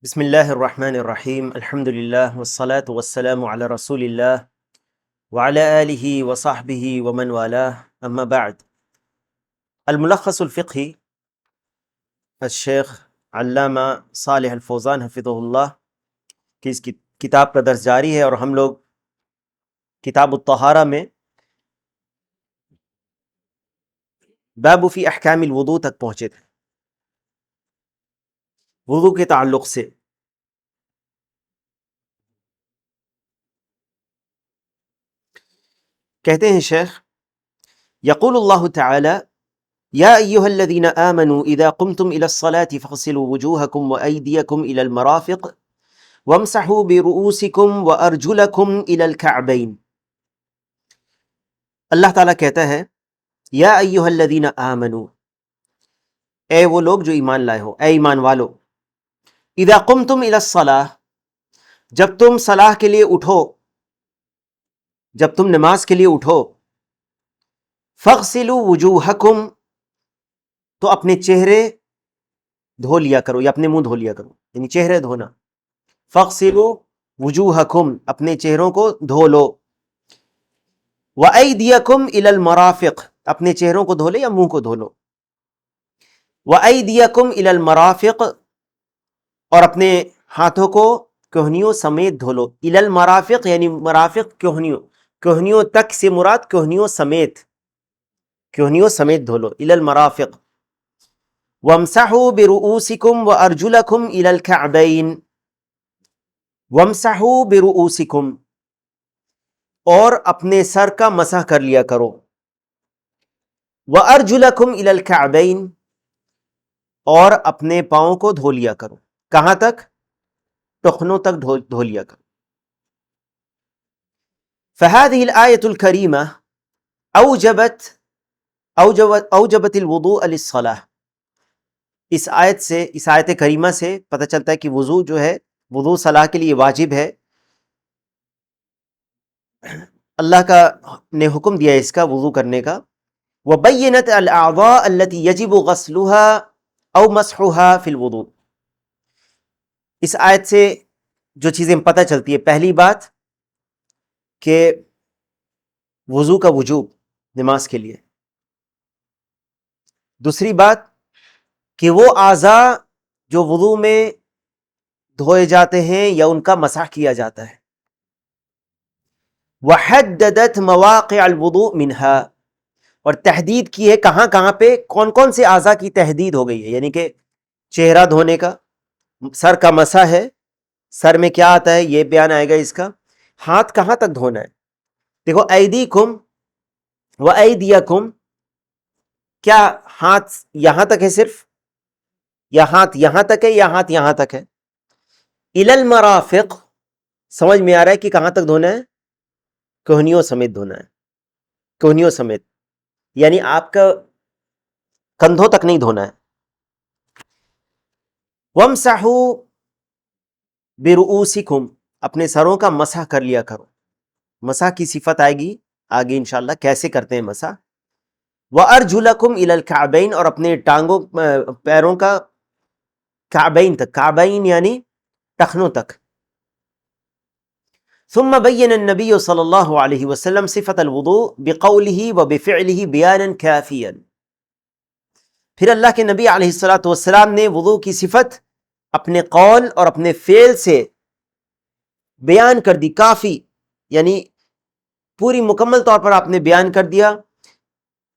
بسم اللہ الرحمن الرحیم الحمد للہ والصلاة والسلام علی رسول اللہ وعلی آلہ وصحبہ ومن والاہ اما بعد الملخص الفقہی الشیخ علامہ صالح الفوزان حفظہ اللہ کی اس کتاب کا درس جاری ہے، اور ہم لوگ کتاب الطہارہ میں باب فی احکام الوضوء تک پہنچے تھے، وضو کے تعلق سے۔ کہتے ہیں شیخ، یقول اللہ تعالی یا ایہا الذین آمنوا اذا قمتم الى الصلاة فاغسلوا وجوہکم وایدیکم الى المرافق وامسحوا برؤوسکم وارجلکم الى الکعبین۔ اللہ تعالیٰ کہتا ہے یا ایہا الذین آمنوا، اے وہ لوگ جو ایمان لائے ہو، اے ایمان والو، اذا قمتم الى الصلاة، جب تم صلاح کے لیے اٹھو، جب تم نماز کے لیے اٹھو، فاغسلوا وجوہکم، تو اپنے چہرے دھو لیا کرو یا اپنے منہ دھو لیا کرو، یعنی چہرے دھونا۔ فاغسلوا وجوہکم، اپنے چہروں کو دھو لو۔ وَأَيْدِيَكُمْ إِلَى الْمَرَافِقِ، اپنے چہروں کو دھو لے یا منہ کو دھو لو۔ وَأَيْدِيَكُمْ إِلَى الْمَرَافِقِ، اور اپنے ہاتھوں کو کہنیوں سمیت دھو لو۔ إِلَى الْمَرَافِقِ یعنی مرافق کہنیوں، کہنیوں تک سے مراد کہنیوں سمیت، کہنیوں سمیت دھو لو۔ إِلَى الْمَرَافِقِ وَامْسَحُوا بِرُؤُوسِكُمْ وَأَرْجُلَكُمْ إِلَى الْكَعْبَيْنِ۔ وَامْسَحُوا بِرُؤُوسِكُمْ، اور اپنے سر کا مسح کر لیا کرو۔ وَأَرْجُلَكُمْ إِلَى الْكَعْبَيْنِ، اور اپنے پاؤں کو دھو لیا کرو۔ کہاں تک؟ ٹخنوں تک دھو لیا کرو۔ فَهَذِهِ الْآيَةُ الْكَرِيمَةُ أوجبت الوضوء للصلاة، اس آیت سے، اس آیت کریمہ سے پتہ چلتا ہے کہ وضو جو ہے، وضو صلاح کے لیے واجب ہے۔ اللہ کا نے حکم دیا ہے اس کا، وضو کرنے کا۔ وَبَيَّنَتْ الْأَعْضَاءَ الَّتِي يَجِبُ غَسْلُهَا أَوْ مَسْحُهَا فِي الْوُضُوءِ، اس آیت سے جو چیزیں پتہ چلتی ہے، پہلی بات کہ وضو کا وجوب نماز کے لیے، دوسری بات کہ وہ اعضاء جو وضو میں دھوئے جاتے ہیں یا ان کا مسح کیا جاتا ہے۔ وحددت مواقع الوضوء منها، اور تحدید کی ہے کہاں کہاں پہ، کون کون سے اعضاء کی تحدید ہو گئی ہے، یعنی کہ چہرہ دھونے کا، سر کا مسح ہے، سر میں کیا آتا ہے یہ بیان آئے گا اس کا، ہاتھ کہاں تک دھونا ہے۔ دیکھو ایدیکم و ایدیکم، کیا ہاتھ یہاں تک ہے صرف، یا ہاتھ یہاں تک ہے، یا ہاتھ یہاں تک ہے۔ الی المرافق، سمجھ میں آ رہا ہے کہ کہاں تک دھونا ہے، کہنیوں سمیت دھونا ہے، کہنیوں سمیت، یعنی آپ کا کندھوں تک نہیں دھونا ہے۔ وَامْسَحُوا بِرُؤُوسِكُمْ، اپنے سروں کا مسح کر لیا کرو۔ مسح کی صفت آئے گی آگے انشاءاللہ، کیسے کرتے ہیں مسح۔ وَأَرْجُلَكُمْ إِلَى الْكَعْبَيْنِ، اور اپنے ٹانگوں پیروں کا کعبین تک، کعبین یعنی ٹخنوں تک۔ ثم بین النبی صلی اللہ علیہ وسلم صفت الوضوء بقولہ وبفعلہ بیانا کافیا، پھر اللہ کے نبی علیہ الصلوۃ والسلام نے وضوء کی صفت اپنے قول اور اپنے فعل سے بیان کر دی، کافی یعنی پوری مکمل طور پر آپ نے بیان کر دیا۔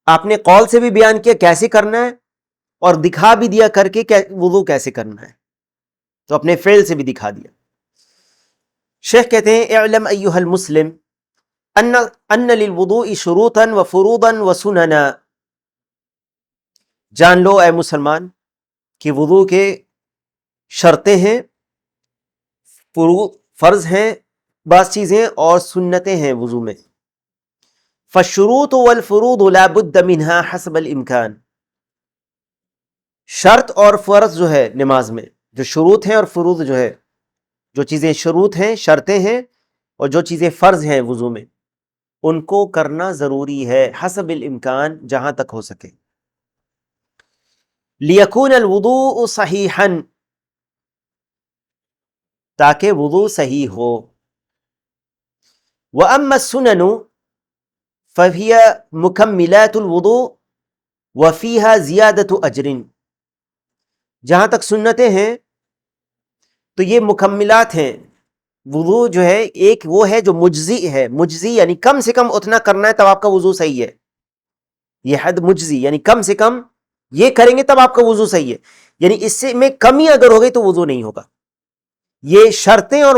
آپ نے قول سے بھی بیان کیا کیسے کرنا ہے، اور دکھا بھی دیا کر کے وضوء کیسے کرنا ہے، تو اپنے فعل سے بھی دکھا دیا۔ شیخ کہتے ہیں اعلم ایھا المسلم ان للوضوء شروطا وفروضا وسننا، جان لو اے مسلمان کہ وضوء کے شرطیں ہیں، فرض ہیں بعض چیزیں، اور سنتیں ہیں وضوء میں۔ فالشروط والفروض لا بد منها حسب الامکان، شرط اور فرض جو ہے نماز میں، جو شروط ہیں اور فروض جو ہے، جو چیزیں شروط ہیں، شرطیں ہیں، اور جو چیزیں فرض ہیں وضو میں، ان کو کرنا ضروری ہے حسب الامکان، جہاں تک ہو سکے۔ لیکون الوضوء صحیحا، تاکہ وضو صحیح ہو۔ وَأَمَّا السُّنَنُ فَهِيَ مُكَمِّلَاتُ الْوُضُوءِ وَفِيهَا زِيَادَةُ أَجْرٍ، جہاں تک سنتیں ہیں تو یہ مکملات ہیں۔ وضو جو ہے ایک وہ ہے جو مجزی ہے، مجزی یعنی کم سے کم اتنا کرنا ہے تب آپ کا وضو صحیح ہے، یہ حد مجزی یعنی کم سے کم یہ کریں گے تب آپ کا وضو صحیح ہے، یعنی اس سے میں کمی اگر ہو گئی تو وضو نہیں ہوگا۔ یہ شرطیں اور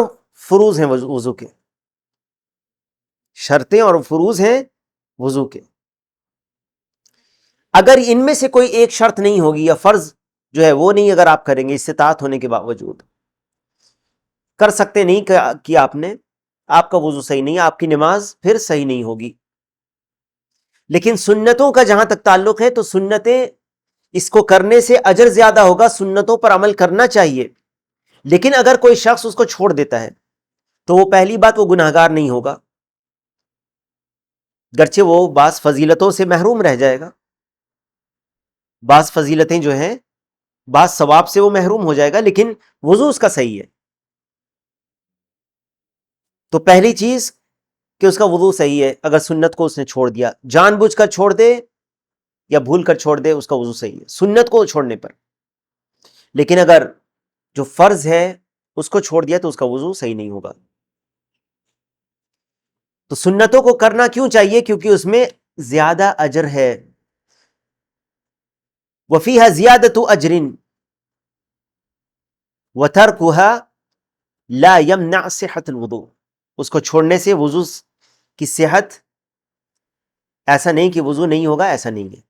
فروض ہیں وضو کے، شرطیں اور فروض ہیں وضو کے۔ اگر ان میں سے کوئی ایک شرط نہیں ہوگی یا فرض جو ہے وہ نہیں اگر آپ کریں گے استطاعت ہونے کے باوجود، کر سکتے نہیں کہ آپ نے، آپ کا وضو صحیح نہیں ہے، آپ کی نماز پھر صحیح نہیں ہوگی۔ لیکن سنتوں کا جہاں تک تعلق ہے تو سنتیں اس کو کرنے سے اجر زیادہ ہوگا، سنتوں پر عمل کرنا چاہیے۔ لیکن اگر کوئی شخص اس کو چھوڑ دیتا ہے تو وہ پہلی بات وہ گناہگار نہیں ہوگا، گرچہ وہ بعض فضیلتوں سے محروم رہ جائے گا، بعض فضیلتیں جو ہیں بعض ثواب سے وہ محروم ہو جائے گا، لیکن وضو اس کا صحیح ہے۔ تو پہلی چیز کہ اس کا وضو صحیح ہے، اگر سنت کو اس نے چھوڑ دیا، جان بوجھ کر چھوڑ دے یا بھول کر چھوڑ دے، اس کا وضو صحیح ہے سنت کو چھوڑنے پر۔ لیکن اگر جو فرض ہے اس کو چھوڑ دیا تو اس کا وضو صحیح نہیں ہوگا۔ تو سنتوں کو کرنا کیوں چاہیے؟ کیونکہ اس میں زیادہ اجر ہے۔ وَفِيهَا زِيَادَةُ أَجْرٍ وَتَرْكُهَا لَا يَمْنَعْ صِحَّةَ الْوُضُوءِ، اس کو چھوڑنے سے وضو کی صحت، ایسا نہیں کہ وضو نہیں ہوگا، ایسا نہیں ہے،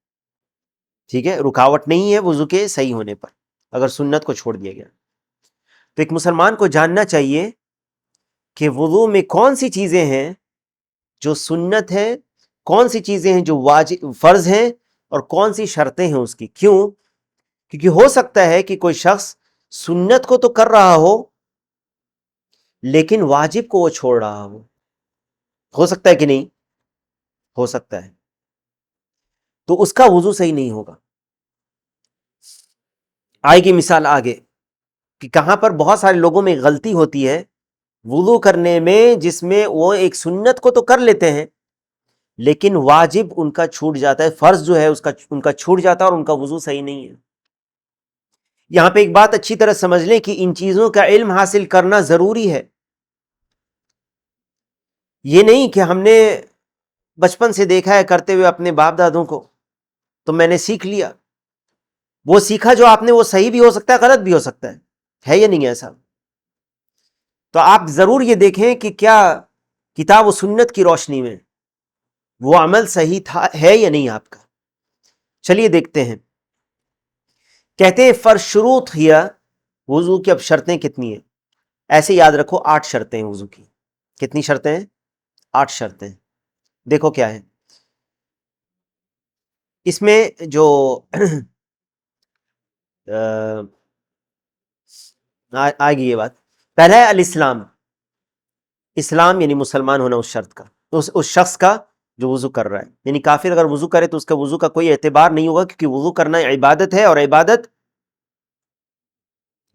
ٹھیک ہے، رکاوٹ نہیں ہے وضو کے صحیح ہونے پر اگر سنت کو چھوڑ دیا گیا۔ تو ایک مسلمان کو جاننا چاہیے کہ وضو میں کون سی چیزیں ہیں جو سنت ہے، کون سی چیزیں ہیں جو واجب فرض ہیں، اور کون سی شرطیں ہیں اس کی۔ کیوں؟ کیونکہ ہو سکتا ہے کہ کوئی شخص سنت کو تو کر رہا ہو لیکن واجب کو وہ چھوڑ رہا ہو سکتا ہے کہ نہیں؟ ہو سکتا ہے، تو اس کا وضو صحیح نہیں ہوگا۔ آئے گی مثال آگے کہ کہاں پر بہت سارے لوگوں میں غلطی ہوتی ہے وضو کرنے میں، جس میں وہ ایک سنت کو تو کر لیتے ہیں لیکن واجب ان کا چھوٹ جاتا ہے، فرض جو ہے ان کا چھوٹ جاتا ہے اور ان کا وضو صحیح نہیں ہے۔ یہاں پہ ایک بات اچھی طرح سمجھ لیں کہ ان چیزوں کا علم حاصل کرنا ضروری ہے۔ یہ نہیں کہ ہم نے بچپن سے دیکھا ہے کرتے ہوئے اپنے باپ دادوں کو تو میں نے سیکھ لیا، وہ سیکھا جو آپ نے وہ صحیح بھی ہو سکتا ہے غلط بھی ہو سکتا ہے یا نہیں ایسا؟ تو آپ ضرور یہ دیکھیں کہ کیا کتاب و سنت کی روشنی میں وہ عمل صحیح تھا ہے یا نہیں آپ کا۔ چلیے دیکھتے ہیں۔ کہتے ہیں فرشروط ہیا، وضو کی اب شرطیں کتنی ہیں؟ ایسے یاد رکھو 8 شرطیں ہیں وضو کی۔ کتنی شرطیں ہیں؟ 8 شرطیں۔ دیکھو کیا ہے اس میں جو آئے گی یہ بات۔ پہلا ہے الاسلام، اسلام یعنی مسلمان ہونا اس شرط کا، اس شخص کا جو وضو کر رہا ہے، یعنی کافر اگر وضو کرے تو اس کا وضو کا کوئی اعتبار نہیں ہوگا، کیونکہ وضو کرنا عبادت ہے، اور عبادت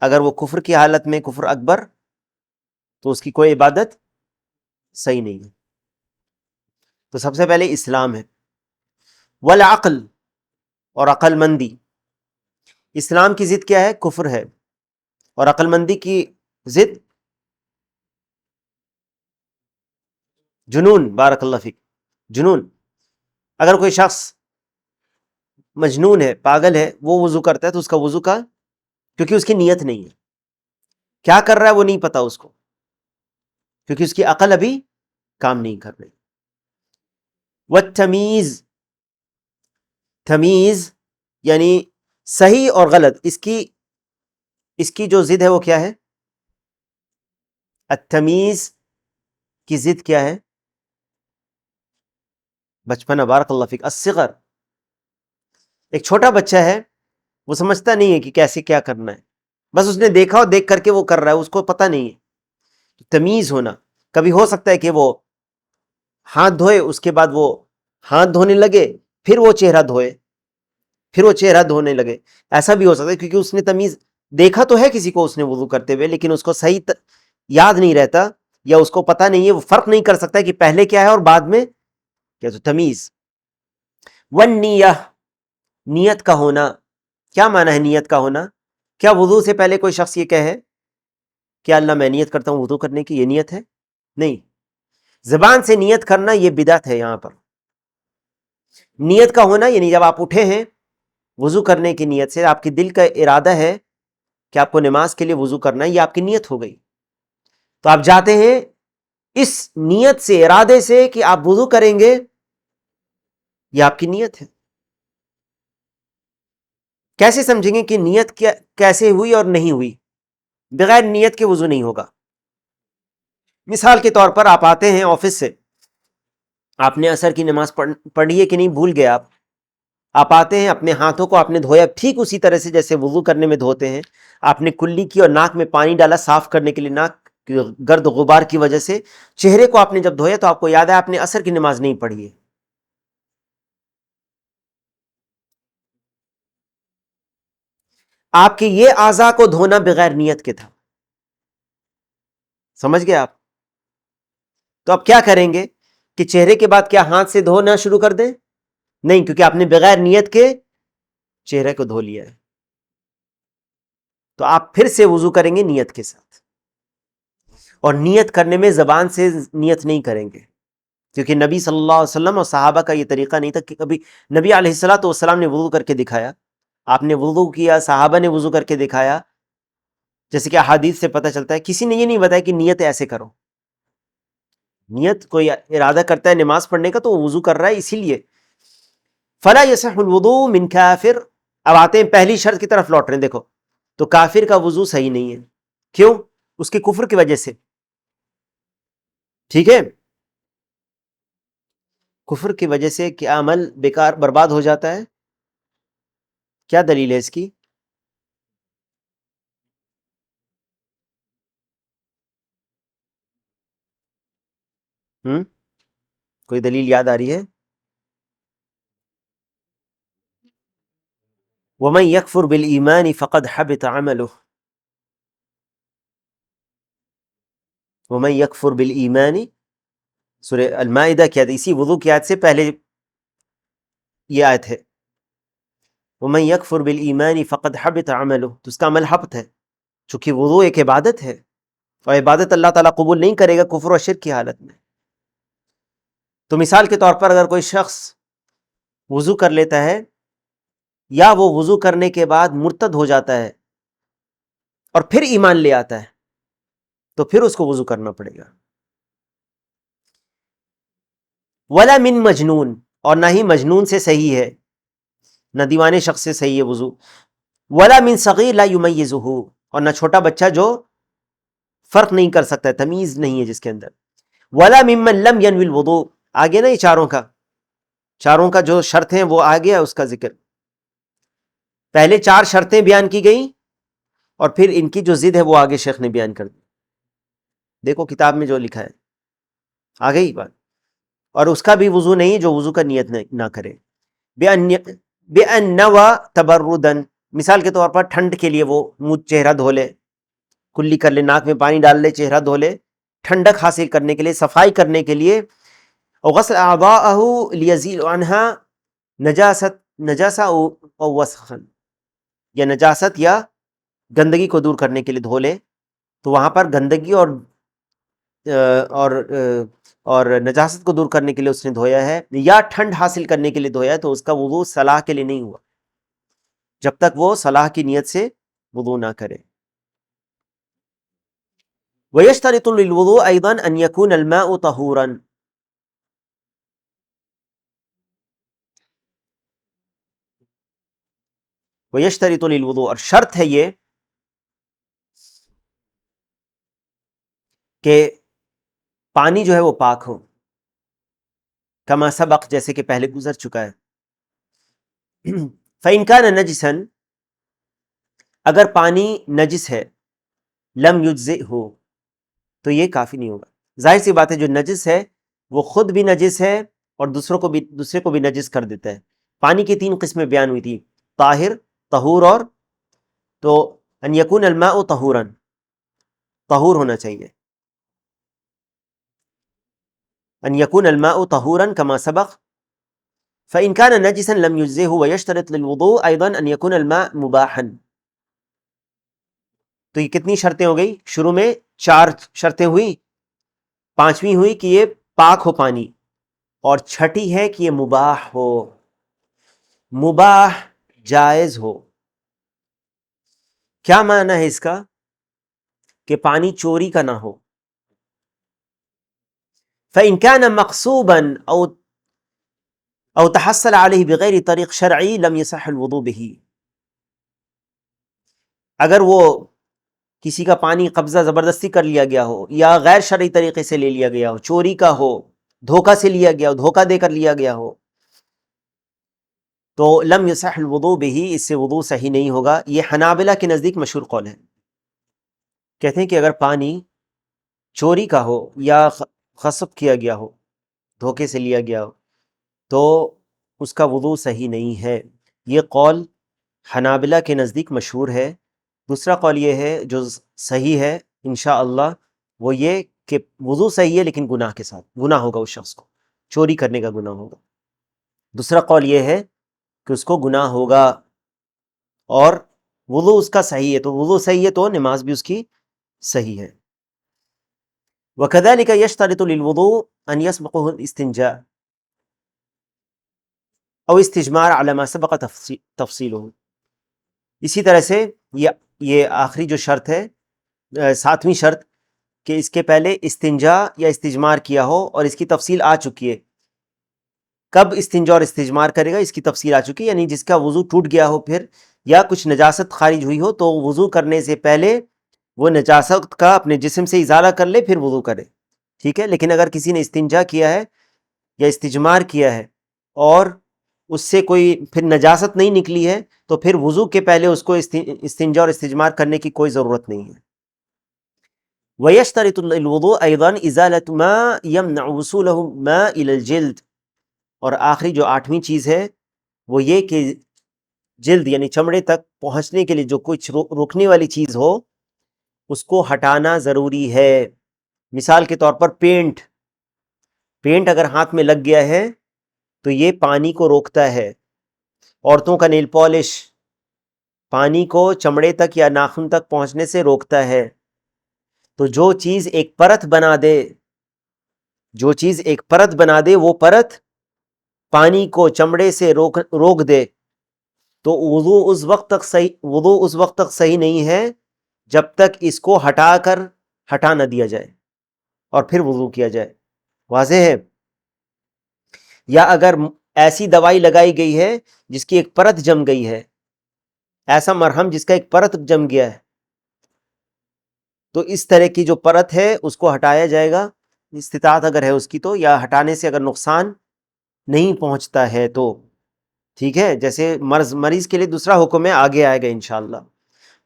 اگر وہ کفر کی حالت میں کفر اکبر تو اس کی کوئی عبادت صحیح نہیں ہے۔ تو سب سے پہلے اسلام ہے۔ والعقل، اور عقل مندی۔ اسلام کی ضد کیا ہے؟ کفر ہے، اور عقل مندی کی ضد جنون۔ بارک اللہ فیک، جنون۔ اگر کوئی شخص مجنون ہے، پاگل ہے، وہ وضو کرتا ہے تو اس کا وضو کا، کیونکہ اس کی نیت نہیں ہے، کیا کر رہا ہے وہ نہیں پتا اس کو، کیونکہ اس کی عقل ابھی کام نہیں کر رہی۔ والتمیز، تمیز یعنی صحیح اور غلط، اس کی جو ضد ہے وہ کیا ہے؟ التمیز کی ضد کیا ہے؟ بچپنا۔ بارک اللہ فیک، الصغر۔ ایک چھوٹا بچہ ہے، وہ سمجھتا نہیں ہے کہ کیسے کیا کرنا ہے، بس اس نے دیکھا اور دیکھ کر کے وہ کر رہا ہے، اس کو پتہ نہیں ہے۔ تمیز ہونا، کبھی ہو سکتا ہے کہ وہ ہاتھ دھوئے، اس کے بعد وہ ہاتھ دھونے لگے، پھر وہ چہرہ دھوئے، پھر وہ چہرہ دھونے لگے، ایسا بھی ہو سکتا ہے کیونکہ اس نے تمیز دیکھا تو ہے کسی کو اس نے وضو کرتے ہوئے، لیکن اس کو صحیح یاد نہیں رہتا یا اس کو پتہ نہیں ہے، وہ فرق نہیں کر سکتا کہ پہلے کیا ہے اور بعد میں کیا، تو تمیز. والنیہ، نیت کا ہونا. کیا معنی ہے نیت کا ہونا؟ کیا وضو سے پہلے کوئی شخص یہ کہے کہ اللہ میں نیت کرتا ہوں وضو کرنے کی، یہ نیت ہے؟ نہیں. زبان سے نیت کرنا یہ بدعت ہے. یہاں پر نیت کا ہونا یعنی جب آپ اٹھے ہیں وضو کرنے کی نیت سے، آپ کی دل کا ارادہ ہے کہ آپ کو نماز کے لیے وضو کرنا ہے، یہ آپ کی نیت ہو گئی. تو آپ جاتے ہیں اس نیت سے، ارادے سے کہ آپ وضو کریں گے، یہ آپ کی نیت ہے. کیسے سمجھیں گے کہ نیت کیسے ہوئی اور نہیں ہوئی؟ بغیر نیت کے وضو نہیں ہوگا. مثال کے طور پر آپ آتے ہیں آفس سے، آپ نے عصر کی نماز پڑھی ہے کہ نہیں بھول گئے آپ آتے ہیں، اپنے ہاتھوں کو آپ نے دھویا ٹھیک اسی طرح سے جیسے وضو کرنے میں دھوتے ہیں. آپ نے کلی کی اور ناک میں پانی ڈالا صاف کرنے کے لیے، ناک گرد غبار کی وجہ سے. چہرے کو آپ نے جب دھویا تو آپ کو یاد ہے آپ نے عصر کی نماز نہیں پڑھی ہے. آپ کے یہ اعضاء کو دھونا بغیر نیت کے تھا. سمجھ گئے آپ؟ تو اب کیا کریں گے کہ چہرے کے بعد کیا ہاتھ سے دھونا شروع کر دیں؟ نہیں، کیونکہ آپ نے بغیر نیت کے چہرے کو دھو لیا ہے. تو آپ پھر سے وضو کریں گے نیت کے ساتھ. اور نیت کرنے میں زبان سے نیت نہیں کریں گے، کیونکہ نبی صلی اللہ علیہ وسلم اور صحابہ کا یہ طریقہ نہیں تھا کہ کبھی نبی علیہ الصلوۃ والسلام نے وضو کر کے دکھایا، آپ نے وضو کیا، صحابہ نے وضو کر کے دکھایا، جیسے کہ احادیث سے پتہ چلتا ہے. کسی نے یہ نہیں بتایا کہ نیت ایسے کرو. نیت کوئی ارادہ کرتا ہے نماز پڑھنے کا تو وہ وضو کر رہا ہے اسی لیے. فلا یصح الوضوء من کافر. اب آتے ہیں پہلی شرط کی طرف لوٹ رہے ہیں. دیکھو تو کافر کا وضو صحیح نہیں ہے. کیوں؟ اس کے کفر کی وجہ سے. ٹھیک ہے، کفر کی وجہ سے کیا عمل بیکار برباد ہو جاتا ہے؟ کیا دلیل ہے اس کی؟ کوئی دلیل یاد آ رہی ہے؟ وَمَن يَكْفُرْ بِالْإِيمَانِ فَقَدْ حَبِطَ عَمَلُهُ. وَمَن يَكْفُرْ بِالْإِيمَانِ، سورہ المائدہ کی آیت، اسی وضو کی آیت سے پہلے یہ آیت ہے. وَمَن يَكْفُرْ بِالْإِيمَانِ فَقَدْ حَبِطَ عَمَلُهُ، تو اس کا عمل حبط ہے. چونکہ وضو ایک عبادت ہے اور عبادت اللہ تعالیٰ قبول نہیں کرے گا کفر و شرک کی حالت میں. تو مثال کے طور پر اگر کوئی شخص وضو کر لیتا ہے یا وہ وضو کرنے کے بعد مرتد ہو جاتا ہے اور پھر ایمان لے آتا ہے تو پھر اس کو وضو کرنا پڑے گا. ولا من مجنون، اور نہ ہی مجنون سے صحیح ہے، نہ دیوانے شخص سے صحیح ہے وضو. ولا من صغیر لا یمیزہ، اور نہ چھوٹا بچہ جو فرق نہیں کر سکتا ہے، تمیز نہیں ہے جس کے اندر. ولا ممن لم ینوی الوضوء، آگے نا یہ چاروں کا جو شرط ہیں وہ آگے ہے اس کا ذکر. پہلے 4 شرطیں بیان کی گئیں اور پھر ان کی جو ضد ہے وہ آگے شیخ نے بیان کر دی. دیکھو کتاب میں جو لکھا ہے آگے ہی بات. اور اس کا بھی وضو نہیں جو وضو کا نیت نہ کرے. بِأَن نَوَى تَبَرُّدًا، مثال کے طور پر ٹھنڈ کے لیے وہ منہ چہرہ دھو لے، کلی کر لے، ناک میں پانی ڈال لے، چہرہ دھو لے، ٹھنڈک حاصل کرنے کے لیے، صفائی کرنے کے لیے. وغسل اعضاءه ليزيل عنها نجاسہ او وسخا، یا نجاست یا گندگی کو دور کرنے کے لیے دھو لے. تو وہاں پر گندگی اور نجاست کو دور کرنے کے لیے اس نے دھویا ہے یا ٹھنڈ حاصل کرنے کے لیے دھویا ہے، تو اس کا وضو صلاح کے لیے نہیں ہوا جب تک وہ صلاح کی نیت سے وضو نہ کرے. وَيَشْتَرِطُ لِلْوُضُوءِ أَيْضًا أَنْ يَكُونَ الْمَاءُ طَهُورًا. وَيَشْتَرِطُ لِلْوُضُوءِ، اور شرط ہے یہ کہ پانی جو ہے وہ پاک ہو. کما سبق، جیسے کہ پہلے گزر چکا ہے. فَإِنْ كَانَ نَجِسًا، اگر پانی نجس ہے، لم يجزئه، تو یہ کافی نہیں ہوگا. ظاہر سی بات ہے جو نجس ہے وہ خود بھی نجس ہے اور دوسرے کو بھی نجس کر دیتا ہے. پانی کی 3 قسمیں بیان ہوئی تھی، طاہر، طہور اور تو ان یکون الماء طہورا. طہور ہونا چاہیے. ان يكون الماء طهورا كما سبق. فإن كان نجسا لم يجزه ويشترط للوضوء أيضا أن يكون الماء مباحا. تو یہ کتنی شرطیں ہو گئی؟ شروع میں 4 شرطیں ہوئی، 5ویں ہوئی کہ یہ پاک ہو پانی، اور چھٹی ہے کہ یہ مباح ہو. مباح جائز ہو. کیا معنی ہے اس کا؟ کہ پانی چوری کا نہ ہو. فإن كان مغصوبا أو تحصل عليه بغیر طریق شرعی لم يصح الوضوء به. اگر وہ کسی کا پانی قبضہ زبردستی کر لیا گیا ہو، یا غیر شرعی طریقے سے لے لیا گیا ہو، چوری کا ہو، دھوکہ سے لیا گیا ہو، دھوکہ دے کر لیا گیا ہو، تو لم يصح الوضوء به، اس سے وضوء صحیح نہیں ہوگا. یہ حنابلہ کے نزدیک مشہور قول ہے. کہتے ہیں کہ اگر پانی چوری کا ہو یا غصب کیا گیا ہو، دھوکے سے لیا گیا ہو، تو اس کا وضوء صحیح نہیں ہے. یہ قول حنابلہ کے نزدیک مشہور ہے. دوسرا قول یہ ہے جو صحیح ہے انشاءاللہ، وہ یہ کہ وضوء صحیح ہے لیکن گناہ کے ساتھ، گناہ ہوگا اس شخص کو، چوری کرنے کا گناہ ہوگا. دوسرا قول یہ ہے کہ اس کو گناہ ہوگا اور وضوء اس کا صحیح ہے. تو وضوء صحیح ہے تو نماز بھی اس کی صحیح ہے. وَكَذَلِكَ يَشْتَرِطُ لِلْوُضُوءِ أَنْ يَسْبِقَهُ الْإِسْتِنْجَاءُ أو استجمار على ما سبق تفصیلہ. اسی طرح سے یہ آخری جو شرط ہے، 7ویں شرط، کہ اس کے پہلے استنجا یا استجمار کیا ہو، اور اس کی تفصیل آ چکی ہے. کب استنجا اور استجمار کرے گا اس کی تفصیل آ چکی ہے، یعنی جس کا وضو ٹوٹ گیا ہو پھر، یا کچھ نجاست خارج ہوئی ہو، تو وضو کرنے سے پہلے وہ نجاست کا اپنے جسم سے ازالہ کر لے پھر وضو کرے. ٹھیک ہے. لیکن اگر کسی نے استنجا کیا ہے یا استجمار کیا ہے اور اس سے کوئی پھر نجاست نہیں نکلی ہے، تو پھر وضو کے پہلے اس کو استنجا اور استجمار کرنے کی کوئی ضرورت نہیں ہے. وَيَشْتَرِطُ الْوُضُوءَ أَيْضًا إِزَالَةُ مَا يَمْنَعُ وُصُولَهُ مَا إِلَى الْجِلْدِ. اور آخری جو 8ویں چیز ہے وہ یہ کہ جلد یعنی چمڑے تک پہنچنے کے لیے جو کچھ روکنے والی چیز ہو اس کو ہٹانا ضروری ہے. مثال کے طور پر پینٹ اگر ہاتھ میں لگ گیا ہے تو یہ پانی کو روکتا ہے. عورتوں کا نیل پالش پانی کو چمڑے تک یا ناخن تک پہنچنے سے روکتا ہے. تو جو چیز ایک پرت بنا دے وہ پرت پانی کو چمڑے سے روک دے، تو وضو اس وقت تک صحیح نہیں ہے جب تک اس کو ہٹا نہ دیا جائے اور پھر وضو کیا جائے. واضح ہے؟ یا اگر ایسی دوائی لگائی گئی ہے جس کی ایک پرت جم گئی ہے، ایسا مرہم جس کا ایک پرت جم گیا ہے، تو اس طرح کی جو پرت ہے اس کو ہٹایا جائے گا استطاعت اگر ہے اس کی تو، یا ہٹانے سے اگر نقصان نہیں پہنچتا ہے تو. ٹھیک ہے. جیسے مریض کے لیے دوسرا حکم ہے، آگے آئے گا انشاءاللہ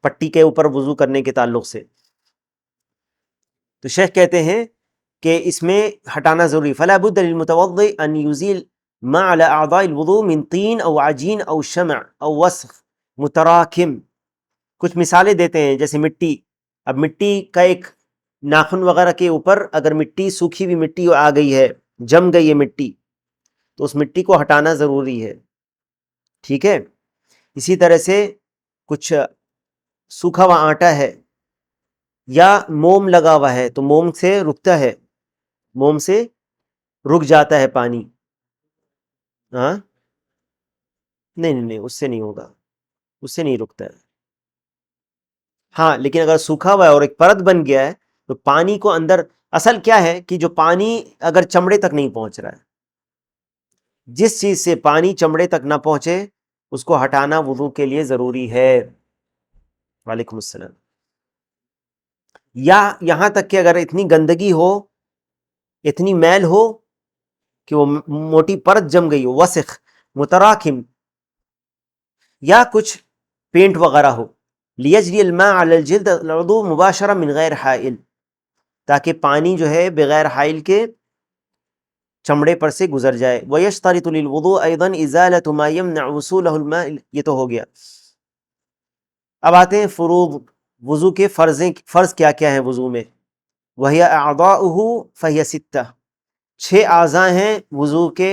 پٹی کے اوپر وضو کرنے کے تعلق سے. تو شیخ کہتے ہیں کہ اس میں ہٹانا ضروری. فلا بد للمتوضئ ان يزيل ما على اعضاء الوضوء من طين او عجين او شمع او وسخ متراکم. کچھ مثالیں دیتے ہیں جیسے مٹی. اب مٹی کا ایک ناخن وغیرہ کے اوپر اگر مٹی، سوکھی ہوئی مٹی آ گئی ہے، جم گئی ہے مٹی، تو اس مٹی کو ہٹانا ضروری ہے. ٹھیک ہے. اسی طرح سے کچھ سوکھا ہوا آٹا ہے یا موم لگا ہوا ہے تو موم سے رکتا ہے، موم سے رک جاتا ہے پانی. ہاں نہیں اس سے نہیں ہوگا، اس سے نہیں رکتا ہے. ہاں لیکن اگر سوکھا ہوا ہے اور ایک پرت بن گیا ہے تو پانی کو اندر، اصل کیا ہے کہ جو پانی اگر چمڑے تک نہیں پہنچ رہا ہے، جس چیز سے پانی چمڑے تک نہ پہنچے اس کو ہٹانا وضو کے لیے ضروری ہے. وعلیکم السلام. یا یہاں تک کہ اگر اتنی گندگی ہو، اتنی میل ہو کہ وہ موٹی پرت جم گئی ہو، وسخ متراکم، یا کچھ پینٹ وغیرہ ہو، لیجری الماء علی الجلد العضو مباشرہ من غیر حائل، تاکہ پانی جو ہے بغیر حائل کے چمڑے پر سے گزر جائے. ویشترط للوضوء ایضا ازالۃ ما یمنع وصولہ الماء. یہ تو ہو گیا. اب آتے ہیں فروض وضو کے فرض کیا کیا ہیں وضو میں؟ وہی اعضاؤہ فہی ستہ، 6 اعضاء ہیں وضو کے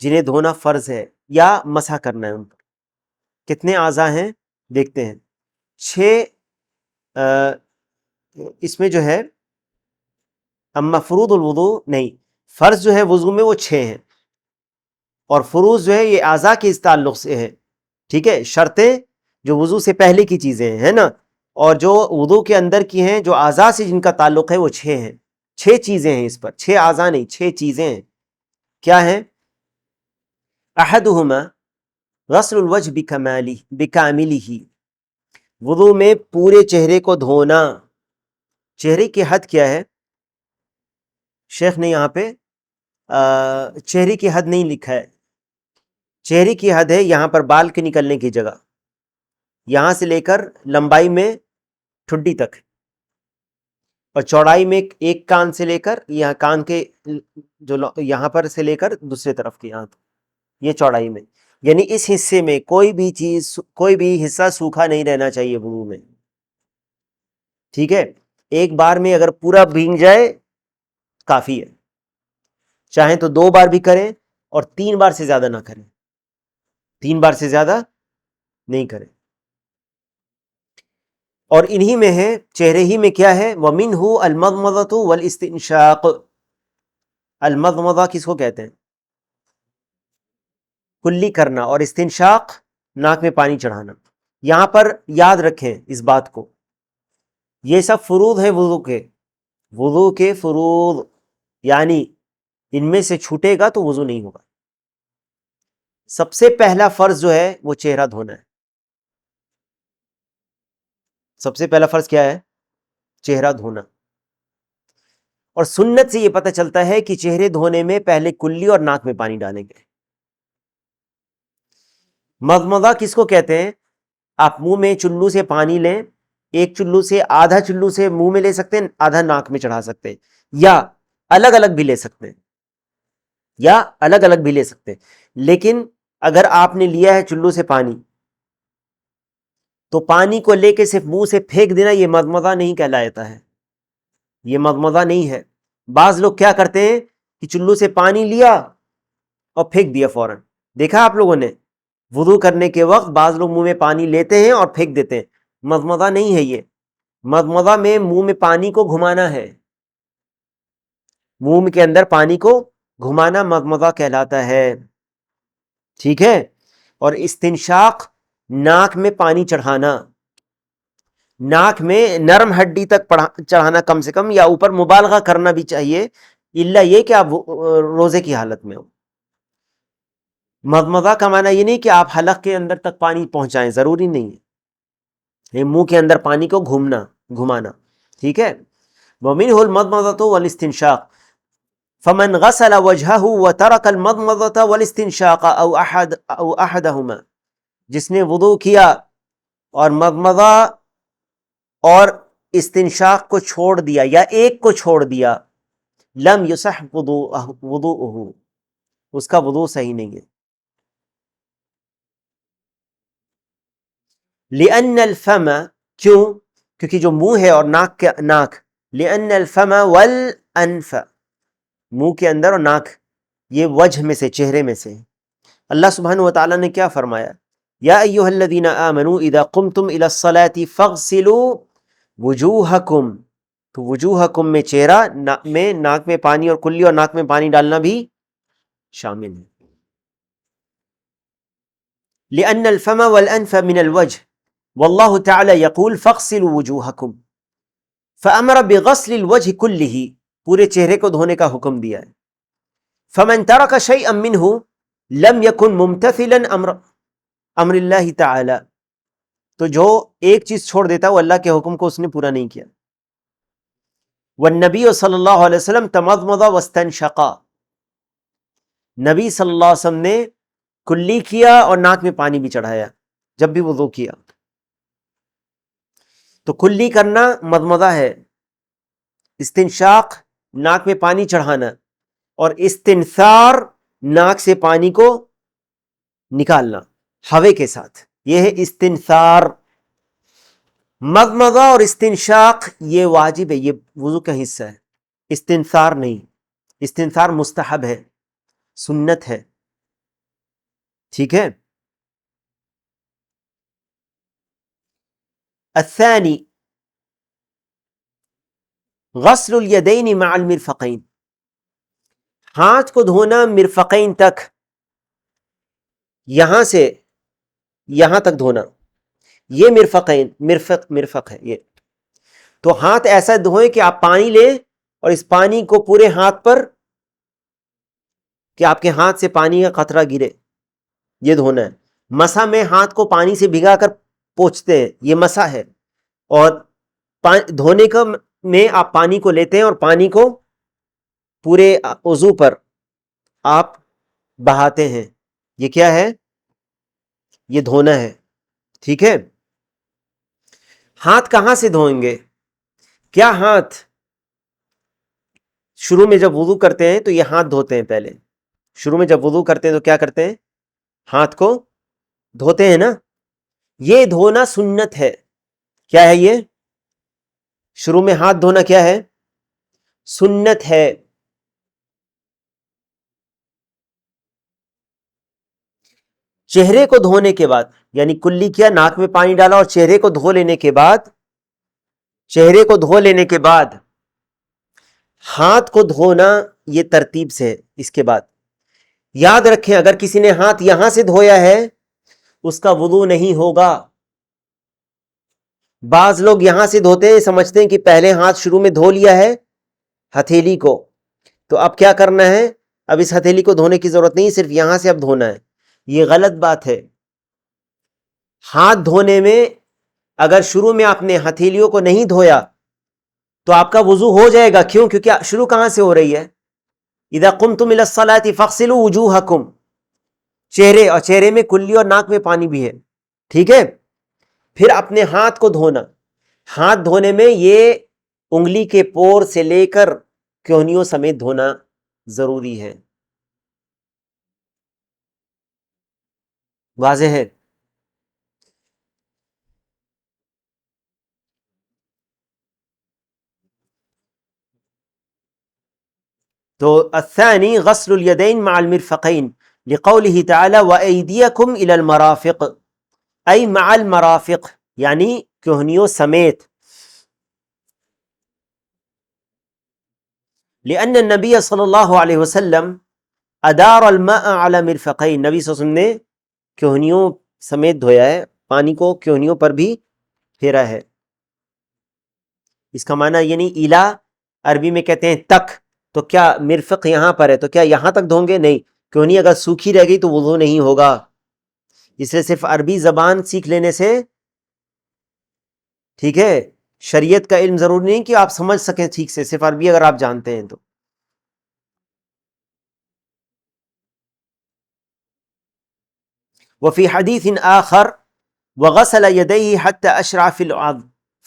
جنہیں دھونا فرض ہے یا مسح کرنا ہے ان پر۔ کتنے اعضاء ہیں دیکھتے ہیں، 6۔ اس میں جو ہے اما فروض الوضو، نہیں، فرض جو ہے وضو میں وہ 6 ہیں، اور فروض جو ہے یہ اعضاء کے اس تعلق سے ہے، ٹھیک ہے، شرطیں جو وضو سے پہلے کی چیزیں ہیں، ہے نا، اور جو وضو کے اندر کی ہیں جو اعضاء سے جن کا تعلق ہے وہ 6 ہیں، 6 چیزیں ہیں اس پر، 6 اعضاء نہیں، 6 چیزیں ہیں۔ کیا ہیں؟ احدہما غسل الوجہ بکاملہ، وضو میں پورے چہرے کو دھونا۔ چہرے کی حد کیا ہے؟ شیخ نے یہاں پہ چہرے کی حد نہیں لکھا ہے، چہرے کی حد ہے یہاں پر بال کے نکلنے کی جگہ، یہاں سے لے کر لمبائی میں ٹھڈی تک، اور چوڑائی میں ایک کان سے لے کر یہاں کان کے جو یہاں پر سے لے کر دوسرے طرف کی یہاں تک، یہ چوڑائی میں، یعنی اس حصے میں کوئی بھی چیز، کوئی بھی حصہ سوکھا نہیں رہنا چاہیے وضو میں، ٹھیک ہے۔ ایک بار میں اگر پورا بھیگ جائے کافی ہے، چاہیں تو 2 بار بھی کریں اور 3 بار سے زیادہ نہ کریں، 3 بار سے زیادہ نہیں کریں۔ اور انہی میں ہے، چہرے ہی میں کیا ہے؟ وَمِنْهُ الْمَضْمَضَةُ وَالْإِسْتِنشَاقُ۔ المضمضہ کس کو کہتے ہیں؟ کلی کرنا، اور استنشاق ناک میں پانی چڑھانا۔ یہاں پر یاد رکھیں اس بات کو، یہ سب فروض ہیں وضو کے فروض، یعنی ان میں سے چھوٹے گا تو وضو نہیں ہوگا۔ سب سے پہلا فرض جو ہے وہ چہرہ دھونا ہے، سب سے پہلا فرض کیا ہے؟ چہرہ دھونا۔ اور سنت سے یہ پتہ چلتا ہے کہ چہرے دھونے میں پہلے کلی اور ناک میں پانی ڈالیں گے۔ مضمضہ کس کو کہتے ہیں؟ آپ منہ میں چلو سے پانی لیں، ایک چلو سے آدھا چلو سے منہ میں لے سکتے ہیں، آدھا ناک میں چڑھا سکتے ہیں، یا الگ الگ بھی لے سکتے ہیں، یا الگ الگ بھی لے سکتے ہیں۔ لیکن اگر آپ نے لیا ہے چلو سے پانی تو پانی کو لے کے صرف منہ سے پھینک دینا یہ مضمضہ نہیں کہلاتا ہے، یہ مضمضہ نہیں ہے۔ بعض لوگ کیا کرتے ہیں کہ چلو سے پانی لیا اور پھینک دیا فوراً، دیکھا آپ لوگوں نے وضو کرنے کے وقت بعض لوگ منہ میں پانی لیتے ہیں اور پھینک دیتے ہیں، مضمضہ نہیں ہے یہ۔ مضمضہ میں منہ میں پانی کو گھمانا ہے، منہ کے اندر پانی کو گھمانا مضمضہ کہلاتا ہے، ٹھیک ہے۔ اور استنشاق ناک میں پانی چڑھانا، ناک میں نرم ہڈی تک چڑھانا کم سے کم، یا اوپر مبالغہ کرنا بھی چاہیے، الا یہ کہ آپ روزے کی حالت میں ہو۔ مضمضہ کا معنی یہ نہیں کہ آپ حلق کے اندر تک پانی پہنچائیں، ضروری نہیں ہے، منہ کے اندر پانی کو گھمانا، ٹھیک ہے۔ وَمِنْهُ الْمَضْمَضَةُ وَالْإِسْتِنْشَاقُ فَمَنْ غَسَلَ وَجْهَهُ وَتَرَكَ الْمَضْمَضَةَ وَالْإِسْتِنْشَاقَ أَوْ أَحَدَهُمَا، جس نے وضو کیا اور مضمضہ اور استنشاق کو چھوڑ دیا یا ایک کو چھوڑ دیا، لم یصح وضوءہ، اس کا وضو صحیح نہیں ہے۔ لأن الفم، کیوں؟ کیونکہ جو منہ ہے اور ناک، لأن الفم والانف، منہ کے اندر اور ناک یہ وجہ میں سے، چہرے میں سے۔ اللہ سبحانہ وتعالی نے کیا فرمایا؟ یا ایھا الذین آمنوا اذا قمتم الى الصلاة فاغسلوا وجوہکم، تو وجوہکم میں چہرہ میں، ناک میں پانی، اور کلی اور ناک میں پانی ڈالنا بھی شامل ہے۔ لأن الفم والانف من الوجه، واللہ تعالی یقول فاغسلوا وجوہکم، فامر بغسل الوجه کلہ، پورے چہرے کو دھونے کا حکم دیا ہے۔ فمن ترک شیئا منہ لم یکن ممتثلا امر اللہ تعالی، تو جو ایک چیز چھوڑ دیتا وہ اللہ کے حکم کو اس نے پورا نہیں کیا۔ والنبی صلی اللہ علیہ وسلم تمضمض واستنشق، نبی صلی اللہ علیہ وسلم نے کلی کیا اور ناک میں پانی بھی چڑھایا جب بھی وضو کیا۔ تو کلی کرنا مضمضہ ہے، استنشاق ناک میں پانی چڑھانا، اور استنثار ناک سے پانی کو نکالنا ہوے کے ساتھ، یہ ہے استنثار۔ مضمضہ اور استنشاق یہ واجب ہے، یہ وضو کا حصہ ہے، استنثار نہیں، استنثار مستحب ہے، سنت ہے، ٹھیک ہے۔ الثانی غسل الیدین مع المرفقین، ہاتھ کو دھونا مرفقین تک، یہاں سے یہاں تک دھونا، یہ مرفقین، مرفق ہے یہ، تو ہاتھ ایسا دھوئیں کہ آپ پانی لیں اور اس پانی کو پورے ہاتھ پر، کہ آپ کے ہاتھ سے پانی کا قطرہ گرے، یہ دھونا ہے۔ مسح میں ہاتھ کو پانی سے بھگا کر پوچھتے ہیں، یہ مسح ہے، اور دھونے کا میں آپ پانی کو لیتے ہیں اور پانی کو پورے عضو پر آپ بہاتے ہیں، یہ کیا ہے؟ یہ دھونا ہے، ٹھیک ہے۔ ہاتھ کہاں سے دھوئیں گے؟ کیا ہاتھ شروع میں جب وضو کرتے ہیں تو یہ ہاتھ دھوتے ہیں؟ پہلے شروع میں جب وضو کرتے ہیں تو کیا کرتے ہیں؟ ہاتھ کو دھوتے ہیں نا، یہ دھونا سنت ہے۔ کیا ہے یہ؟ شروع میں ہاتھ دھونا کیا ہے؟ سنت ہے۔ چہرے کو دھونے کے بعد، یعنی کلی کیا، ناک میں پانی ڈالا اور چہرے کو دھو لینے کے بعد، چہرے کو دھو لینے کے بعد ہاتھ کو دھونا، یہ ترتیب سے ہے۔ اس کے بعد یاد رکھیں، اگر کسی نے ہاتھ یہاں سے دھویا ہے اس کا وضو نہیں ہوگا۔ بعض لوگ یہاں سے دھوتے ہیں، سمجھتے ہیں کہ پہلے ہاتھ شروع میں دھو لیا ہے ہتھیلی کو، تو اب کیا کرنا ہے؟ اب اس ہتھیلی کو دھونے کی ضرورت نہیں، صرف یہاں سے اب دھونا ہے۔ یہ غلط بات ہے۔ ہاتھ دھونے میں اگر شروع میں آپ نے ہتھیلیوں کو نہیں دھویا تو آپ کا وضو ہو جائے گا۔ کیوں؟ کیونکہ شروع کہاں سے ہو رہی ہے؟ اذا قمتم الى الصلاة فاغسلوا وجوہکم، چہرے، اور چہرے میں کلی اور ناک میں پانی بھی ہے، ٹھیک ہے۔ پھر اپنے ہاتھ کو دھونا، ہاتھ دھونے میں یہ انگلی کے پور سے لے کر کہنیوں سمیت دھونا ضروری ہے۔ واضح ہے؟ تو الثانی غسل الیدین مع المرفقین لقوله تعالی وایدیکم الی المرافق، ای مع المرافق، یعنی کہنیوں سمیت، لأن النبی صلی اللہ علیہ وسلم ادار الماء علی مرفقین، نبی صلی اللہ علیہ وسلم نے کہنیوں سمیت دھویا ہے، پانی کو کہنیوں پر بھی پھیرا ہے۔ اس کا معنی یہ نہیں، ایلا عربی میں کہتے ہیں تک، تو کیا مرفق یہاں پر ہے تو کیا یہاں تک دھوں گے؟ نہیں، کہنی اگر سوکھی رہ گئی تو وضو نہیں ہوگا۔ اس لیے صرف عربی زبان سیکھ لینے سے، ٹھیک ہے، شریعت کا علم ضروری نہیں کہ آپ سمجھ سکیں ٹھیک سے، صرف عربی اگر آپ جانتے ہیں تو۔ وفي حديث آخر وغسل يديه حتى أشرع في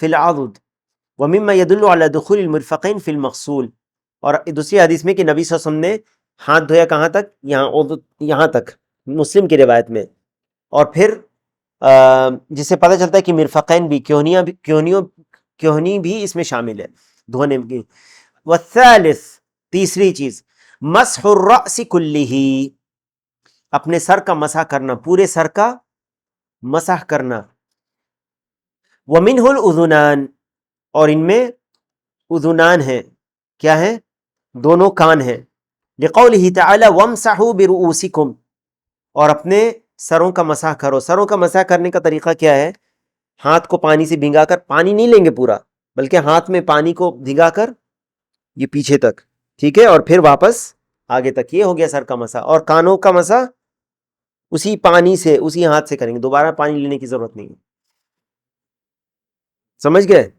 العضد ومما يدل على دخول المرفقين في المغسول، اور دوسری حدیث میں کہ نبی صلی اللہ علیہ وسلم نے ہاتھ دھویا کہاں تک؟ یہاں تک، مسلم کی روایت میں، اور پھر جس سے پتہ چلتا ہے کہ مرفقین بھی، کہنی بھی اس میں شامل ہے دھونے کی۔ والثالث، تیسری چیز، مسح الرأس کلہ، اپنے سر کا مسح کرنا، پورے سر کا مسح کرنا۔ ومنہ الاذنان، اور ان میں اذنان ہیں، کیا ہیں؟ دونوں کان ہیں۔ لقولہ تعالی وامسحوا برؤوسکم، اور اپنے سروں کا مسح کرو۔ سروں کا مسح کرنے کا طریقہ کیا ہے؟ ہاتھ کو پانی سے بھگا کر، پانی نہیں لیں گے پورا، بلکہ ہاتھ میں پانی کو بھگا کر یہ پیچھے تک، ٹھیک ہے، اور پھر واپس آگے تک، یہ ہو گیا سر کا مسح۔ اور کانوں کا مسح اسی پانی سے، اسی ہاتھ سے کریں گے، دوبارہ پانی لینے کی ضرورت نہیں ہے۔ سمجھ گئے؟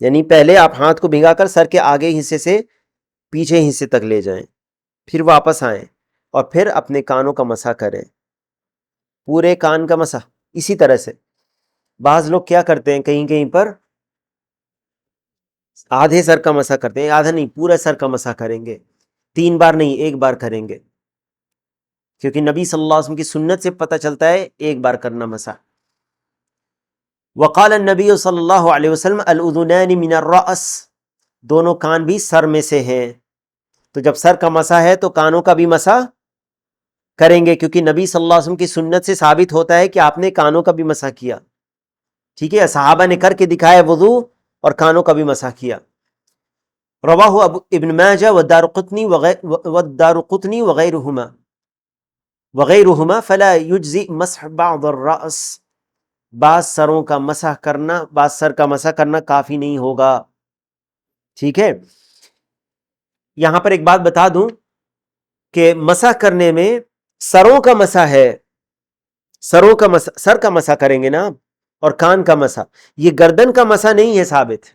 یعنی پہلے آپ ہاتھ کو بھگا کر سر کے آگے حصے سے پیچھے حصے تک لے جائیں، پھر واپس آئیں، اور پھر اپنے کانوں کا مسح کریں، پورے کان کا مسح۔ اسی طرح سے بعض لوگ کیا کرتے ہیں، کہیں کہیں پر آدھے سر کا مسح کرتے ہیں، آدھا نہیں، پورا سر کا مسح کریں گے، 3 بار نہیں، 1 بار کریں گے، کیونکہ نبی صلی اللہ علیہ وسلم کی سنت سے پتہ چلتا ہے 1 بار کرنا مسح۔ وقال النبی صلی اللہ علیہ وسلم الاذنان من الرأس، دونوں کان بھی سر میں سے ہیں، تو جب سر کا مسح ہے تو کانوں کا بھی مسح کریں گے، کیونکہ نبی صلی اللہ علیہ وسلم کی سنت سے ثابت ہوتا ہے کہ آپ نے کانوں کا بھی مسح کیا، ٹھیک ہے، صحابہ نے کر کے دکھایا وضو اور کانوں کا بھی مسح کیا۔ رواہ ابن ماجہ والدارقطنی وغیرہما فلا یجزی مسح بعض الرأس، بعض سروں کا مسح کرنا، بعض سر کا مسح کرنا کافی نہیں ہوگا، ٹھیک ہے۔ یہاں پر ایک بات بتا دوں کہ مسح کرنے میں سروں کا مسح ہے، سروں کا مسح، سر کا مسح کریں گے نا، اور کان کا مسح، یہ گردن کا مسح نہیں ہے ثابت،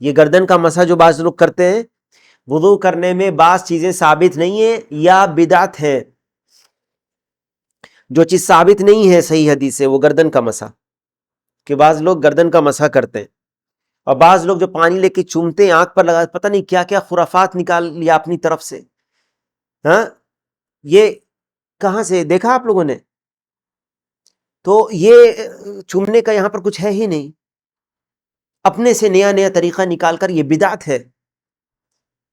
یہ گردن کا مسح جو بعض لوگ کرتے ہیں وضو کرنے میں بعض چیزیں ثابت نہیں ہیں یا بدعت ہے، جو چیز ثابت نہیں ہے صحیح حدیث سے وہ گردن کا مسح، کہ بعض لوگ گردن کا مسح کرتے ہیں، اور بعض لوگ جو پانی لے کے چومتے ہیں آنکھ پر لگا، پتہ نہیں کیا کیا خرافات نکال لیا اپنی طرف سے، ہاں یہ کہاں سے دیکھا آپ لوگوں نے؟ تو یہ چومنے کا یہاں پر کچھ ہے ہی نہیں، اپنے سے نیا نیا طریقہ نکال کر، یہ بدعت ہے،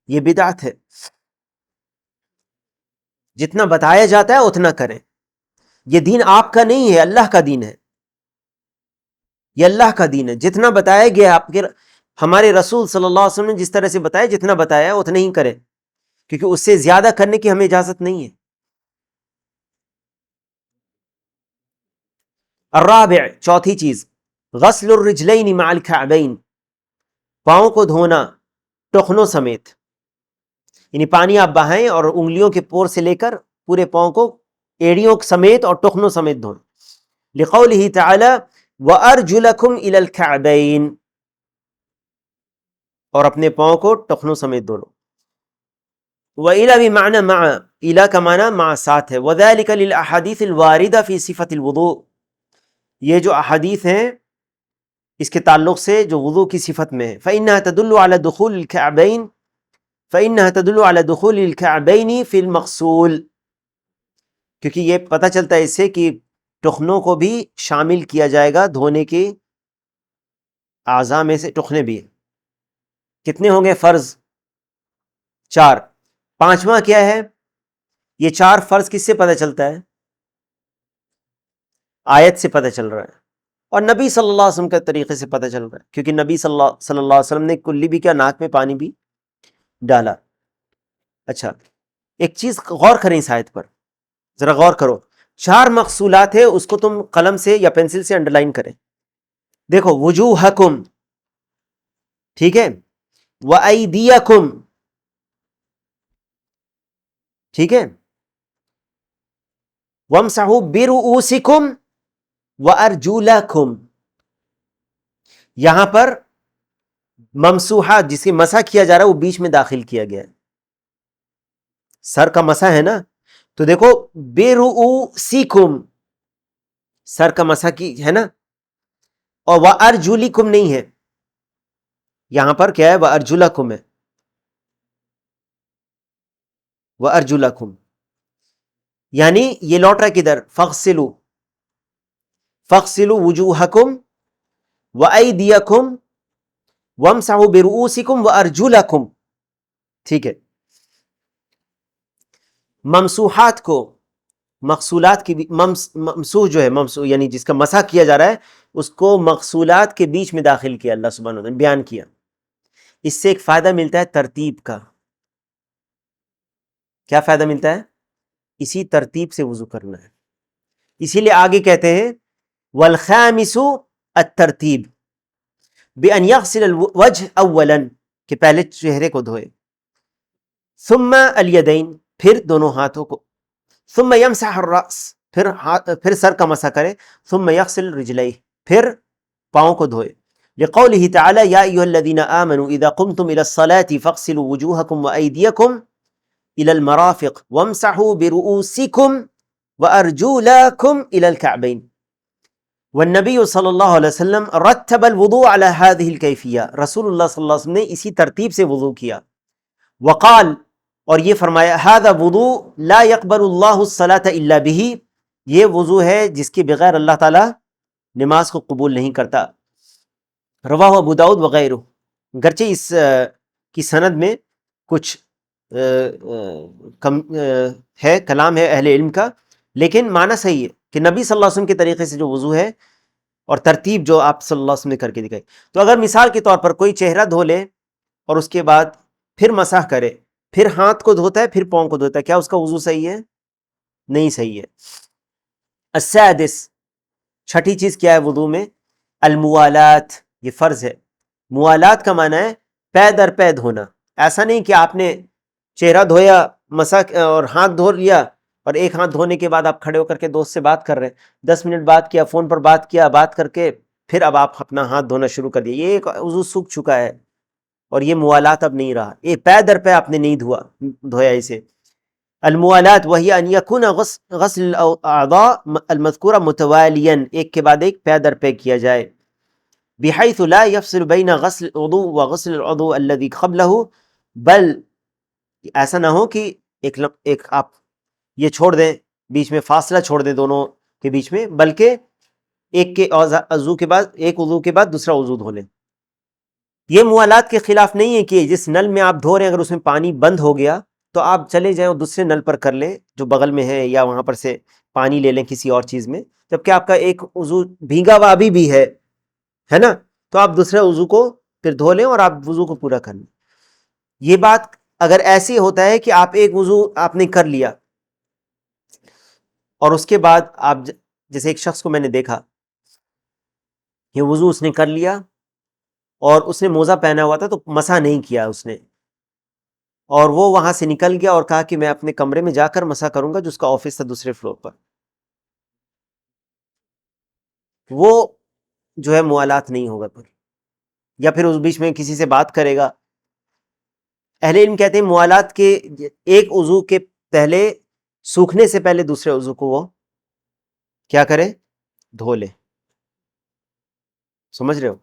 یہ بدعت ہے، جتنا بتایا جاتا ہے اتنا کریں، یہ دین آپ کا نہیں ہے، اللہ کا دین ہے، یہ اللہ کا دین ہے، جتنا بتایا گیا آپ کے ہمارے رسول صلی اللہ علیہ وسلم نے جس طرح سے بتایا، جتنا بتایا ہے اتنا ہی کریں، کیونکہ اس سے زیادہ کرنے کی ہمیں اجازت نہیں ہے۔ الرابع، چوتھی چیز، غسل الرجلین مع الکعبین، پاؤں کو دھونا ٹخنوں سمیت، یعنی پانی آپ بہائیں اور انگلیوں کے پور سے لے کر پورے پاؤں کو ایڑیوں سمیت اور ٹخنوں سمیت دھوئیں، لقولہ تعالی وارجلکم الی الکعبین، اور اپنے پاؤں کو ٹخنوں سمیت دھو لو۔ وَإِلَى بِمَعْنَى مَعَ، إِلَى کا معنی مع ساتھ ہے، وَذَلِكَ لِلْأَحَادِيثِ الْوَارِدَةِ فِي صِفَةِ الْوُضُوءِ، یہ جو احادیث ہیں اس کے تعلق سے جو وضو کی صفت میں ہے، فَإِنَّهَا تَدُلُّ عَلَى دُخُولِ الْكَعْبَيْنِ، فَإِنَّهَا تَدُلُّ عَلَى دُخُولِ الْكَعْبَيْنِ فِي الْمَغْسُولِ، کیونکہ یہ پتہ چلتا ہے اس سے کہ ٹخنوں کو بھی شامل کیا جائے گا دھونے کے اعضاء میں سے، ٹخنے بھی ہیں۔ کتنے ہوں گے فرض؟ 4۔ پانچواں کیا ہے؟ یہ 4 فرض کس سے پتہ چلتا ہے؟ آیت سے پتہ چل رہا ہے، اور نبی صلی اللہ علیہ وسلم کے طریقے سے پتہ چل رہا ہے، کیونکہ نبی صلی اللہ علیہ وسلم نے کلی بھی کیا، ناک میں پانی بھی ڈالا۔ اچھا ایک چیز غور کریں اس آیت پر، ذرا غور کرو، 4 مقصولات ہے، اس کو تم قلم سے یا پینسل سے انڈرلائن کریں، دیکھو، وجوہکم، ٹھیک ہے، وَأَيْدِيَكُمْ، ٹھیک ہے، وَامْسَحُوا بِرُؤُوسِكُمْ وَأَرْجُلَكُمْ، یہاں پر ممسوحات جس کی مسح کیا جا رہا ہے وہ بیچ میں داخل کیا گیا ہے، سر کا مسح ہے نا، تو دیکھو بِرُؤُوسِكُمْ، سر کا مسح کی ہے نا، اور وَأَرْجُلِكُمْ نہیں ہے، یہاں پر کیا ہے؟ وَأَرْجُلَكُمْ ہے، وَأَرْجُلَكُمْ، یعنی یہ لوٹ رہا ہے کدھر؟ فَاغْسِلُوا، فَاغْسِلُوا وُجُوهَكُمْ وَأَيْدِيَكُمْ وَامْسَحُوا بِرُؤُوسِكُمْ وَأَرْجُلَكُمْ، ٹھیک ہے۔ ممسوحات کو، مغسولات کی ممسوح جو ہے، ممسوح یعنی جس کا مسح کیا جا رہا ہے، اس کو مغسولات کے بیچ میں داخل کیا اللہ سبحانہ وتعالی نے، بیان کیا۔ اس سے ایک فائدہ ملتا ہے ترتیب کا، کیا فائدہ ملتا ہے؟ اسی ترتیب سے وضو کرنا ہے، اسی لیے آگے کہتے ہیں والخامس الترتیب بأن يغسل الوجه اولا، کہ پہلے چہرے کو دھوئے، ثم الیدین، پھر دونوں ہاتھوں کو، ثم يمسح الرأس، پھر سر کا مسح کرے، ثم يغسل رجليه، پھر پاؤں کو دھوئے، لقوله تعالی یا ایھا الذین آمنوا اذا قمتم الى الصلاة فاغسلوا وجوهکم وأیدیکم الى المرافق وامسحوا برؤوسکم وارجلکم الى الكعبین، والنبی صلی اللہ علیہ وسلم رتب الوضوء على هذه الکیفیہ، رسول اللہ صلی اللہ علیہ وسلم نے اسی ترتیب سے وضو کیا، وقال، اور یہ فرمایا هذا وضوء لا يقبل اللہ الصلاة الا به، یہ وضو ہے جس کے بغیر اللہ تعالی نماز کو قبول نہیں کرتا۔ رواہ ابو داؤد وغیرہ، گرچہ اس کی سند میں کچھ ہے کلام ہے اہل علم کا، لیکن معنی صحیح ہے کہ نبی صلی اللہ علیہ وسلم کے طریقے سے جو وضو ہے اور ترتیب جو آپ صلی اللہ علیہ وسلم نے کر کے دکھائی، تو اگر مثال کے طور پر کوئی چہرہ دھو لے اور اس کے بعد پھر مسح کرے، پھر ہاتھ کو دھوتا ہے، پھر پاؤں کو دھوتا ہے، کیا اس کا وضو صحیح ہے؟ نہیں صحیح ہے۔ السادس، چھٹی چیز کیا ہے وضو میں؟ الموالات، یہ فرض ہے۔ موالات کا معنی ہے پے در پے دھونا۔ ایسا نہیں کہ آپ نے چہرہ دھویا، مسح اور ہاتھ دھو لیا، اور ایک ہاتھ دھونے کے بعد آپ کھڑے ہو کر کے دوست سے بات کر رہے ہیں، 10 منٹ بات کیا، فون پر بات کیا، بات کر کے پھر اب آپ اپنا ہاتھ دھونا شروع کر دیا، یہ ایک وضو سوکھ چکا ہے اور یہ موالات اب نہیں رہا، یہ پے در پے آپ نے نہیں دھویا اسے۔ الموالات وہی ان یکون غسل الاعضاء المذکورہ متوالیا، ایک کے بعد ایک پے در پے کیا جائے، بحیث لا یفصل بین غسل العضو وغسل العضو الذی قبلہ، بل ایسا نہ ہو کہ ایک آپ یہ چھوڑ دیں، بیچ میں فاصلہ چھوڑ دیں دونوں کے بیچ میں، بلکہ ایک کے وضو کے بعد ایک وضو کے بعد دوسرا وضو دھو لیں۔ یہ موالات کے خلاف نہیں ہے کہ جس نل میں آپ دھو رہے ہیں اگر اس میں پانی بند ہو گیا تو آپ چلے جائیں اور دوسرے نل پر کر لیں جو بغل میں ہے، یا وہاں پر سے پانی لے لیں کسی اور چیز میں، جبکہ آپ کا ایک وضو بھیگا ہوا ابھی بھی ہے نا، تو آپ دوسرے وضو کو پھر دھو لیں اور آپ وضو کو پورا کر لیں۔ یہ بات اگر ایسی ہوتا ہے کہ آپ ایک وضو آپ نے کر لیا اور اس کے بعد آپ جیسے ایک شخص کو میں نے دیکھا یہ وضو اس نے کر لیا اور اس نے موزہ پہنا ہوا تھا تو مسح نہیں کیا اس نے، اور وہ وہاں سے نکل گیا اور کہا کہ میں اپنے کمرے میں جا کر مسح کروں گا، جو اس کا آفس تھا دوسرے فلور پر، وہ جو ہے موالات نہیں ہوگا پھر، یا پھر اس بیچ میں کسی سے بات کرے گا۔ اہل علم کہتے ہیں موالات کے ایک وضو کے پہلے سوکھنے سے پہلے دوسرے وضو کو وہ کیا کرے؟ دھو لے۔ سمجھ رہے ہو؟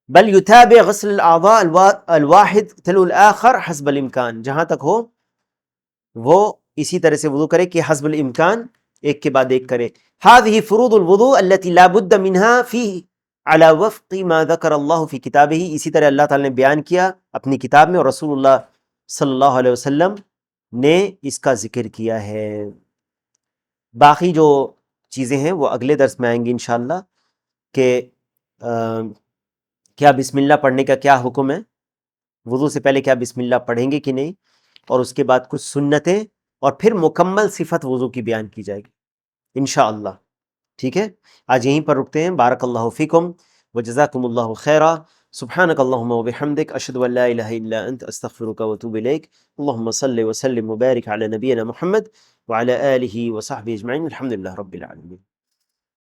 بل یتابع غسل الاعضاء الواحد تلو الاخر حسب الامکان، جہاں تک ہو وہ اسی طرح سے وضو کرے کہ حسب الامکان ایک کے بعد ایک کرے۔ هذه فروض الوضوء التي لا بد منها فيه على وفق ما ذكر الله في كتابه، اسی طرح اللہ تعالی نے بیان کیا اپنی کتاب میں اور رسول اللہ صلی اللہ علیہ وسلم نے اس کا ذکر کیا ہے۔ باقی جو چیزیں ہیں وہ اگلے درس میں آئیں گی انشاءاللہ، کہ کیا بسم اللہ پڑھنے کا کیا حکم ہے، وضو سے پہلے کیا بسم اللہ پڑھیں گے کہ نہیں، اور اس کے بعد کچھ سنتیں، اور پھر مکمل صفت وضو کی بیان کی جائے گی انشاءاللہ۔ ٹھیک ہے، آج یہیں پر رکتے ہیں۔ بارک اللہ فیکم وجزاکم اللہ خیرا، سبحانک اللہم وبحمدک، اشہد ان لا الہ الا انت، استغفرک واتوب الیک۔ اللہم صلی وسلم وبارک علی نبینا محمد وعلی آلہ وصحبہ اجمعین، الحمدللہ رب العالمین۔